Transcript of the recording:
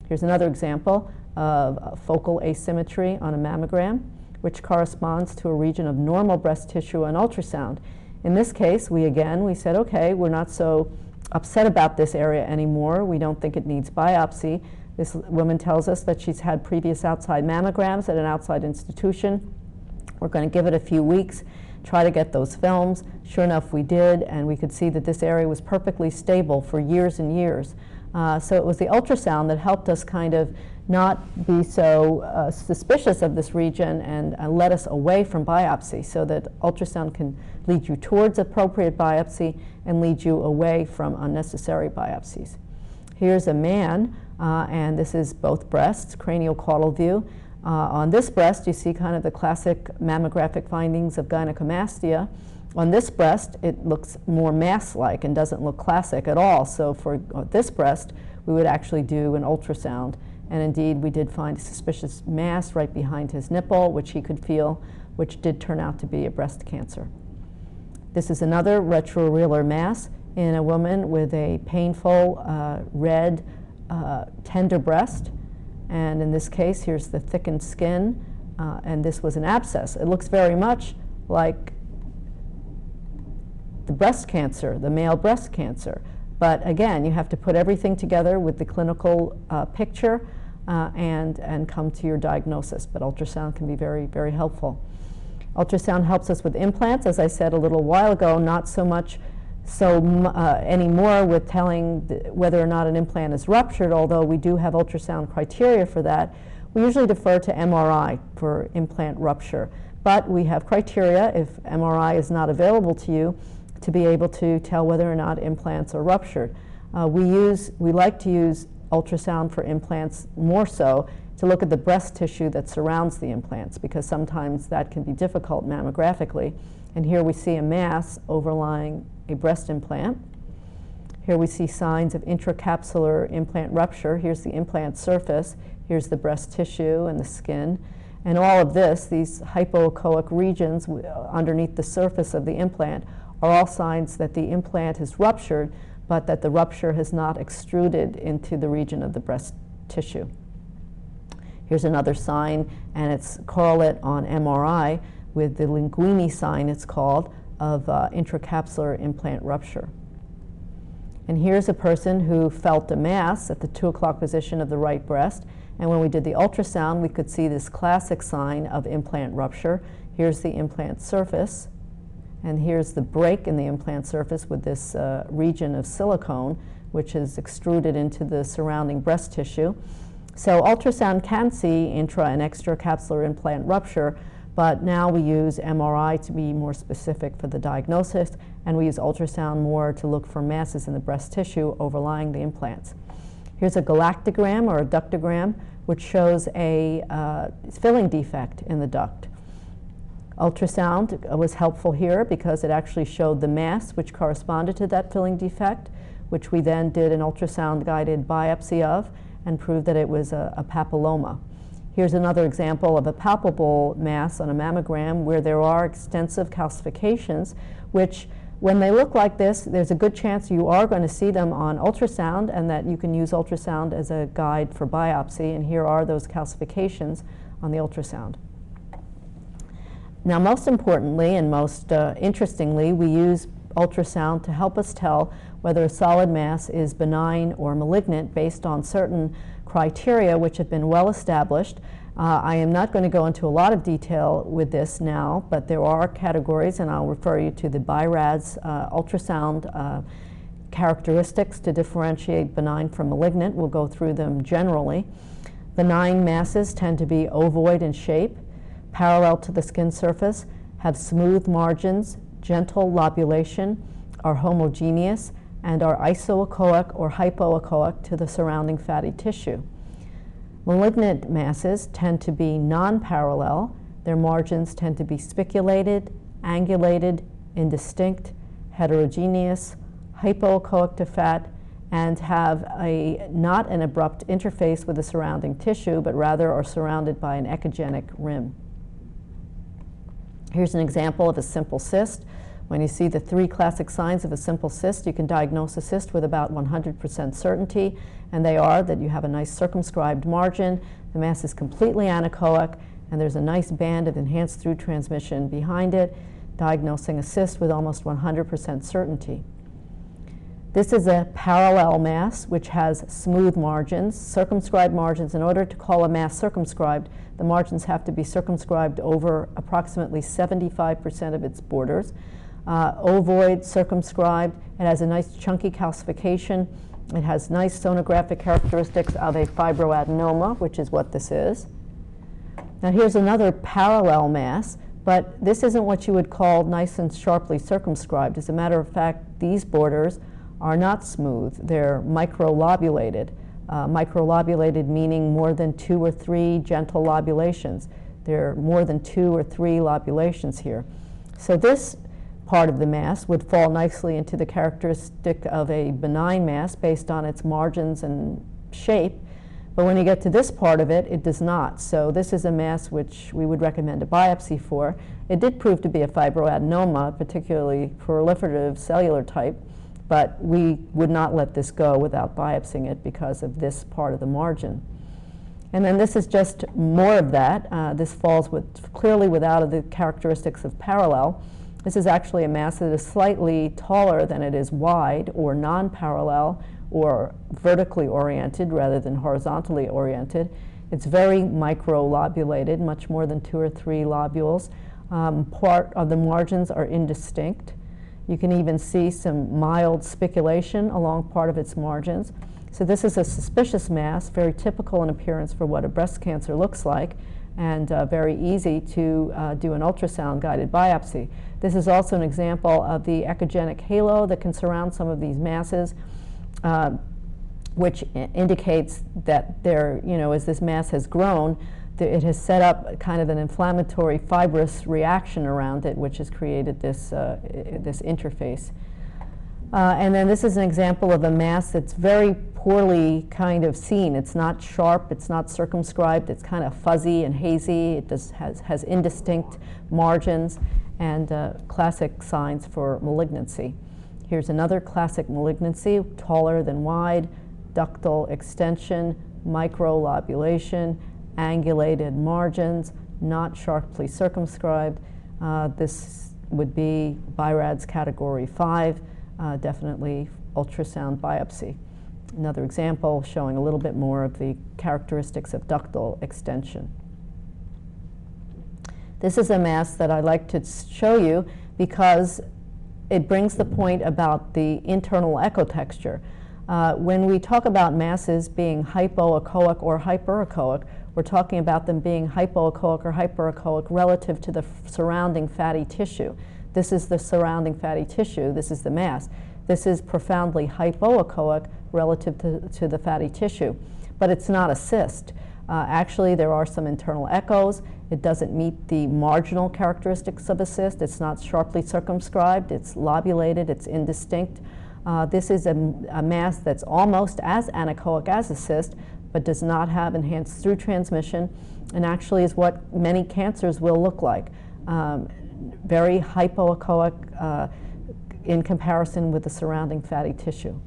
Here's another example of focal asymmetry on a mammogram, which corresponds to a region of normal breast tissue on ultrasound. In this case, we said, okay, we're not so upset about this area anymore. We don't think it needs biopsy. This woman tells us that she's had previous outside mammograms at an outside institution. We're going to give it a few weeks, try to get those films. Sure enough, we did, and we could see that this area was perfectly stable for years and years. So it was the ultrasound that helped us kind of not be so suspicious of this region and led us away from biopsy, so that ultrasound can lead you towards appropriate biopsy and lead you away from unnecessary biopsies. Here's a man, and this is both breasts, cranial caudal view. On this breast, you see kind of the classic mammographic findings of gynecomastia. On this breast, it looks more mass-like and doesn't look classic at all. So for this breast, we would actually do an ultrasound. And indeed, we did find a suspicious mass right behind his nipple, which he could feel, which did turn out to be a breast cancer. This is another retroareolar mass in a woman with a painful, red, tender breast. And in this case, here's the thickened skin, and this was an abscess. It looks very much like the breast cancer, the male breast cancer. But again, you have to put everything together with the clinical picture and come to your diagnosis. But ultrasound can be very, very helpful. Ultrasound helps us with implants, as I said a little while ago, not so much anymore with telling whether or not an implant is ruptured, although we do have ultrasound criteria for that. We usually defer to MRI for implant rupture. But we have criteria, if MRI is not available to you, to be able to tell whether or not implants are ruptured. We like to use ultrasound for implants more so to look at the breast tissue that surrounds the implants, because sometimes that can be difficult mammographically. And here we see a mass overlying a breast implant. Here we see signs of intracapsular implant rupture. Here's the implant surface. Here's the breast tissue and the skin. And all of this, these hypoechoic regions underneath the surface of the implant, are all signs that the implant has ruptured, but that the rupture has not extruded into the region of the breast tissue. Here's another sign, and it's correlate on MRI with the Linguini sign, it's called, of intracapsular implant rupture. And here's a person who felt a mass at the 2 o'clock position of the right breast, and when we did the ultrasound, we could see this classic sign of implant rupture. Here's the implant surface. And here's the break in the implant surface with this region of silicone, which is extruded into the surrounding breast tissue. So ultrasound can see intra and extracapsular implant rupture, but now we use MRI to be more specific for the diagnosis, and we use ultrasound more to look for masses in the breast tissue overlying the implants. Here's a galactogram or a ductogram, which shows a filling defect in the duct. Ultrasound was helpful here because it actually showed the mass which corresponded to that filling defect, which we then did an ultrasound-guided biopsy of and proved that it was a papilloma. Here's another example of a palpable mass on a mammogram where there are extensive calcifications, which when they look like this, there's a good chance you are going to see them on ultrasound and that you can use ultrasound as a guide for biopsy, and here are those calcifications on the ultrasound. Now, most importantly and most interestingly, we use ultrasound to help us tell whether a solid mass is benign or malignant based on certain criteria which have been well established. I am not going to go into a lot of detail with this now, but there are categories, and I'll refer you to the BI-RADS ultrasound characteristics to differentiate benign from malignant. We'll go through them generally. Benign masses tend to be ovoid in shape, parallel to the skin surface, have smooth margins, gentle lobulation, are homogeneous, and are isoechoic or hypoechoic to the surrounding fatty tissue. Malignant masses tend to be non-parallel. Their margins tend to be spiculated, angulated, indistinct, heterogeneous, hypoechoic to fat, and have not an abrupt interface with the surrounding tissue, but rather are surrounded by an echogenic rim. Here's an example of a simple cyst When you see the 3 classic signs of a simple cyst, you can diagnose a cyst with about 100% certainty, and they are that you have a nice circumscribed margin, the mass is completely anechoic, and there's a nice band of enhanced through transmission behind it, diagnosing a cyst with almost 100% certainty. This is a parallel mass which has smooth margins, circumscribed margins. In order to call a mass circumscribed, the margins have to be circumscribed over approximately 75% of its borders. Ovoid, circumscribed, it has a nice chunky calcification. It has nice sonographic characteristics of a fibroadenoma, which is what this is. Now here's another parallel mass, but this isn't what you would call nice and sharply circumscribed. As a matter of fact, these borders are not smooth. They're microlobulated. Microlobulated meaning more than 2 or 3 gentle lobulations. There are more than 2 or 3 lobulations here. So this part of the mass would fall nicely into the characteristic of a benign mass based on its margins and shape. But when you get to this part of it, it does not. So this is a mass which we would recommend a biopsy for. It did prove to be a fibroadenoma, particularly proliferative cellular type, but we would not let this go without biopsying it because of this part of the margin. And then this is just more of that. This falls clearly without the characteristics of parallel. This is actually a mass that is slightly taller than it is wide, or non-parallel, or vertically oriented rather than horizontally oriented. It's very microlobulated, much more than 2 or 3 lobules. Part of the margins are indistinct. You can even see some mild spiculation along part of its margins. So this is a suspicious mass, very typical in appearance for what a breast cancer looks like, and very easy to do an ultrasound-guided biopsy. This is also an example of the echogenic halo that can surround some of these masses, which indicates that there, as this mass has grown, it has set up kind of an inflammatory fibrous reaction around it, which has created this, this interface. And then this is an example of a mass that's very poorly kind of seen. It's not sharp, it's not circumscribed, it's kind of fuzzy and hazy. It has indistinct margins and classic signs for malignancy. Here's another classic malignancy, taller than wide, ductal extension, microlobulation, angulated margins, not sharply circumscribed. This would be BI-RADS category 5, definitely ultrasound biopsy. Another example showing a little bit more of the characteristics of ductal extension. This is a mass that I like to show you because it brings the point about the internal echotexture. When we talk about masses being hypoechoic or hyperechoic, we're talking about them being hypoechoic or hyperechoic relative to the surrounding fatty tissue. This is the surrounding fatty tissue. This is the mass. This is profoundly hypoechoic relative to the fatty tissue, but it's not a cyst. Actually, there are some internal echoes. It doesn't meet the marginal characteristics of a cyst. It's not sharply circumscribed. It's lobulated. It's indistinct. This is a mass that's almost as anechoic as a cyst, but does not have enhanced through transmission, and actually is what many cancers will look like. Very hypoechoic in comparison with the surrounding fatty tissue.